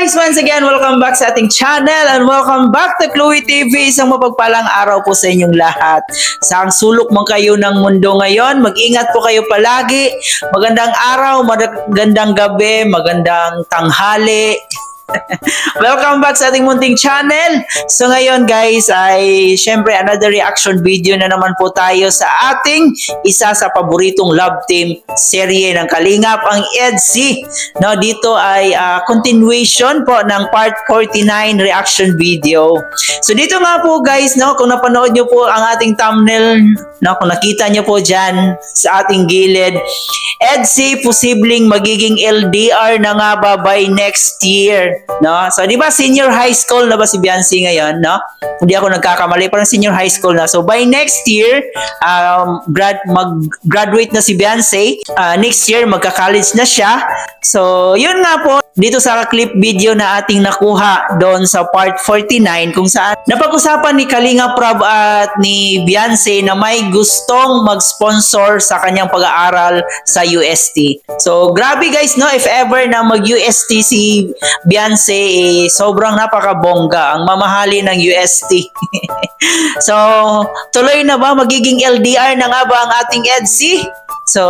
guys! Once again, welcome back sa ating channel and welcome back to Chloe TV. Isang mapagpalang araw po sa inyong lahat. Saang sulok man kayo ng mundo ngayon, mag-ingat po kayo palagi. Magandang araw, magandang gabi, magandang tanghali. Welcome back sa ating munting channel. So ngayon guys ay syempre another reaction video na naman po tayo sa ating isa sa paboritong love team serye ng Kalingap, ang EDSI. No, dito ay continuation po ng part 49 reaction video. So dito nga po guys, no, kung napanood nyo po ang ating thumbnail, no, kung nakita nyo po dyan sa ating gilid, EDSI posibleng magiging LDR na nga ba by next year. No? So, di ba senior high school na ba si Beyonce ngayon, no? Hindi ako nagkakamali, parang senior high school na. So, by next year, mag-graduate na si Beyonce. Next year, magka-college na siya. So, yun nga po, dito sa clip video na ating nakuha doon sa part 49 kung saan napag-usapan ni Kalinga Prab at ni Beyonce na may gustong mag-sponsor sa kanyang pag-aaral sa UST. So, grabe guys, no? If ever na mag-UST si Beyonce, sobrang napakabongga ang mamahali ng UST. So, tuloy na ba? Magiging LDR na nga ba ang ating EDSI? So,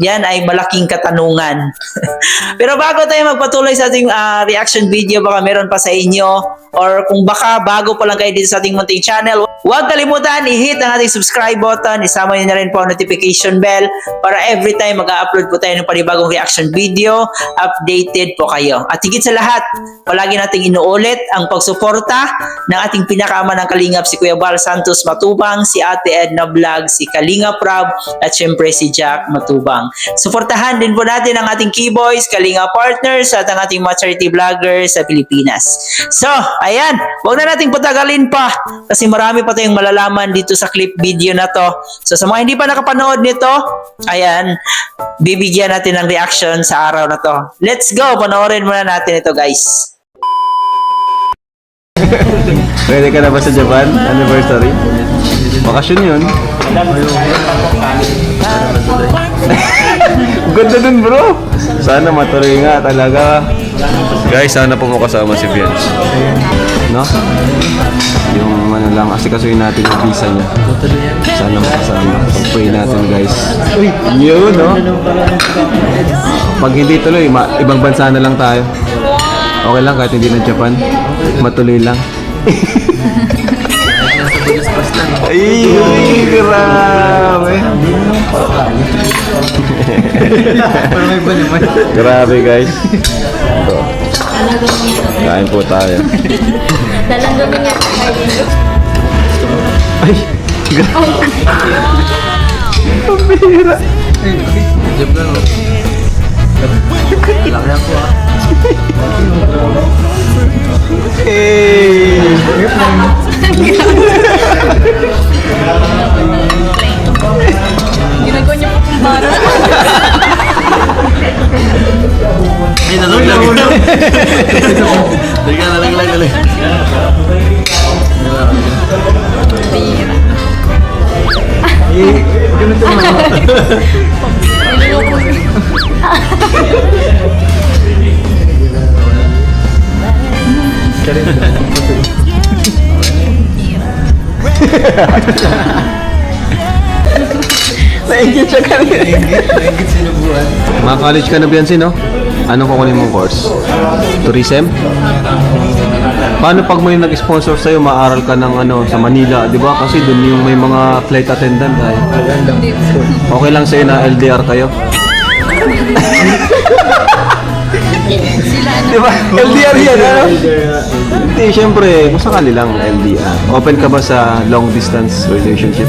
yan ay malaking katanungan. Pero bago tayo magpatuloy sa ating reaction video, baka meron pa sa inyo or kung baka bago pa lang kayo dito sa ating munting channel, huwag kalimutan i-hit ang ating subscribe button, isama nyo na rin po ang notification bell para every time mag-upload po tayo ng panibagong reaction video, updated po kayo. At higit sa lahat, palagi nating inuulit ang pagsuporta ng ating pinakaama ng Kalingap, si Kuya Bal Santos Matubang, si Ate Edna Vlog, si Kalinga Prab, at syempre si Jack Matubang. Suportahan din po natin ang ating Keyboys, Kalinga Partners, at ang ating mga charity vloggers sa Pilipinas. So, ayan, huwag na nating patagalin pa kasi marami pa tayong malalaman dito sa clip video na to. So, sa mga hindi pa nakapanood nito, ayan, bibigyan natin ng reaction sa araw na to. Let's go, panoorin muna natin ito guys. Ready ka na ba sa Japan? Anniversary? Bakasyon yun. Ganda dun bro. Sana matuloy nga talaga. Guys, sana po mo kasama si Fiance. No? Yung ano lang, asikasuhin natin yung visa niya. Sana makasama. Pag-pray natin guys. Uy, yun no? Pag hindi tuloy, ibang bansa na lang tayo. Okay lang kahit hindi na Japan. Matuloy lang. Ay, grabe. Grabe guys. Ito. Kain po tayo. Dalang niya. Ay, grabe. Pambira. Jump lang. Laki ako ah. Hey! Ginagawa niya pa kung bara. Ay, nalaglag. Teka, nalaglag. Bira. Ganito naman. Naingit siya kanina. Naingit sinubuan. Mga-college ka na Beyonce, no? Anong kukunin mong course? Tourism? Paano pag may nag-sponsor sa'yo, maaral ka ng ano, sa Manila, di ba? Kasi dun yung may mga flight attendant ay. Okay lang sa'yo na LDR kayo? Di ba? LDR yan, ano? Hindi, syempre, kung sakali lang LDR. Open ka ba sa long distance relationship?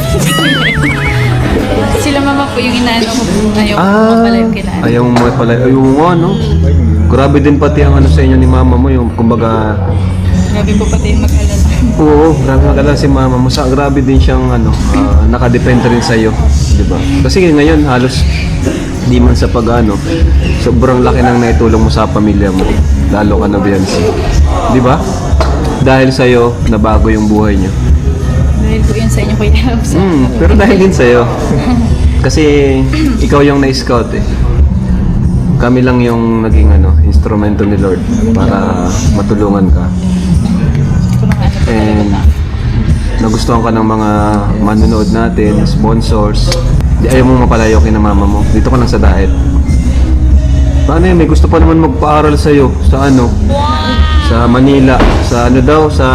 Sila mama po yung inaano ko po. Ayaw mo pala yung kailangan. Ayaw mo pala. Ayaw mo, no? Grabe din pati ang ano sa inyo ni mama mo, yung kumbaga... Grabe po pati yung mag-alala. Oo, grabe mag-alala si mama mo. Grabe din siyang ano, nakadepende rin sa'yo. Di ba? Kasi ngayon, halos di man sa pag-ano, sobrang laki ng naitulong mo sa pamilya mo. Lalo ka na Beyonce. Di ba? Dahil sa'yo, nabago yung buhay niyo. Dahil po yun sa inyo ko ilalap sa. Pero dahil din sa'yo. Kasi ikaw yung na-scout eh. kami lang yung naging instrumento ni Lord para matulungan ka. And nagustuhan ka ng mga manonood natin, sponsors. Di ayaw mong mapalayo kina mama mo. Dito ka lang sa Daet. Paano yun? May gusto pa naman magpaaral sa'yo sa sa Manila, sa sa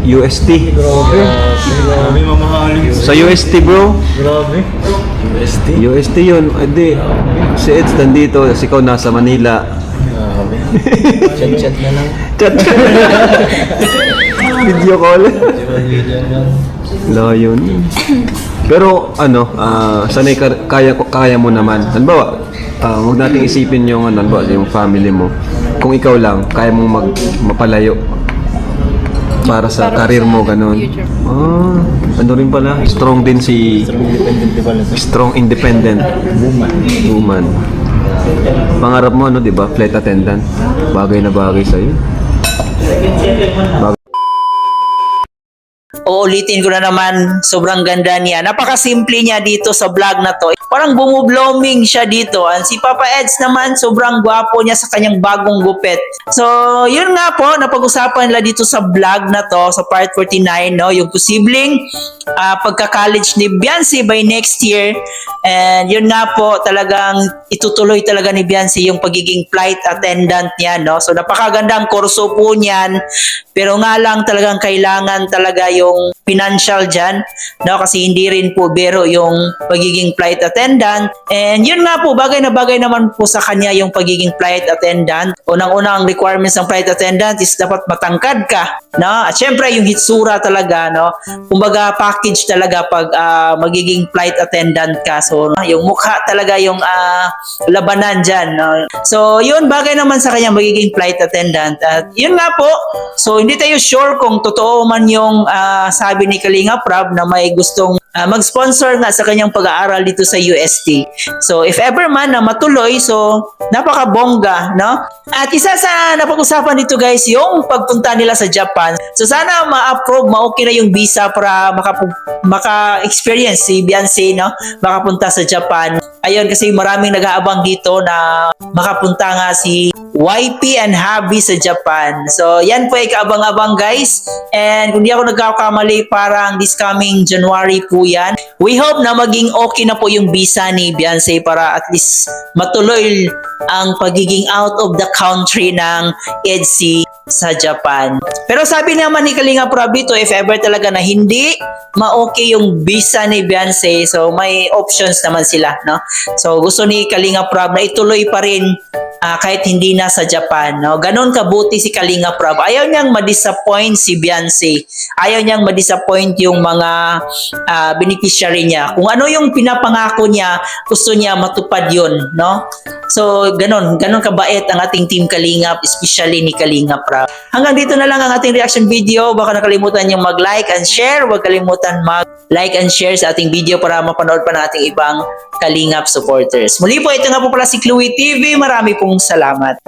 UST. Grabe, mamahalin. Sa UST, bro. Grabe. UST yun. Edi, si Eds nandito, si ikaw nasa Manila. Grabe. Chat-chat na lang. Chat ka. Video call. Layo yun. Pero sanay kaya mo naman. Halimbawa, huwag nating isipin yung yung family mo. Kung ikaw lang, kaya mong mapalayo para sa career mo, ganun. future. Ano rin pala, strong din si Independent development. strong independent woman. Pangarap mo di ba? Flight attendant. Bagay na bagay sa iyo. Uulitin ko na naman, sobrang ganda niya. Napakasimple niya dito sa vlog na to. Parang bumubloming siya dito. Si Papa Eds naman, sobrang gwapo niya sa kanyang bagong gupit. So, yun nga po, napag-usapan nila dito sa vlog na to, sa part 49, yung posibleng pagka-college ni Beyonce by next year. And yun nga po, talagang itutuloy talaga ni Beyonce yung pagiging flight attendant niya, So, napakagandang kurso po niyan. Pero nga lang talagang kailangan talaga yung financial dyan, kasi hindi rin po biro yung pagiging flight attendant. And yun nga po, bagay na bagay naman po sa kanya yung pagiging flight attendant. Unang-unang requirements ng flight attendant is dapat matangkad ka, At syempre yung hitsura talaga, Kumbaga package talaga pag magiging flight attendant ka. So yung mukha talaga yung labanan dyan, So yun, bagay naman sa kanya magiging flight attendant. At yun nga po, so hindi tayo sure kung totoo man yung sabi ni Kalinga Prab na may gustong mag-sponsor nga sa kanyang pag-aaral dito sa UST. So if ever man na matuloy, so napakabongga, At isa sa napag-usapan dito guys, yung pagpunta nila sa Japan. So sana ma-approve, ma-okay na yung visa para maka-experience si Beyonce, makapunta sa Japan. Ayun, kasi maraming nag-aabang dito na makapunta nga si YP and Habi sa Japan. So, yan po ay kaabang-abang guys. And kung di ako nagkakamali, parang this coming January po yan. We hope na maging okay na po yung visa ni Beyonce para at least matuloy ang pagiging out of the country ng EDC sa Japan. Pero sabi naman ni Kalinga Prab dito, if ever talaga na hindi ma-okay yung visa ni Beyonce, so may options naman sila, So gusto ni Kalinga Prab na ituloy pa rin kahit hindi na sa Japan, Ganon kabuti si Kalinga Prab. Ayaw niyang ma-disappoint si Beyonce. Ayaw niyang ma-disappoint yung mga beneficiary niya. Kung ano yung pinapangako niya, gusto niya matupad yun, So ganon kabait ang ating Team Kalingap, especially ni Kalinga Prab. Hanggang dito na lang ang ating reaction video. Baka nakalimutan niyong mag-like and share. Huwag kalimutan mag-like and share sa ating video para mapanood pa ng ating ibang Kalingap supporters. Muli po, ito nga po pala si Chloe TV. Marami pong salamat.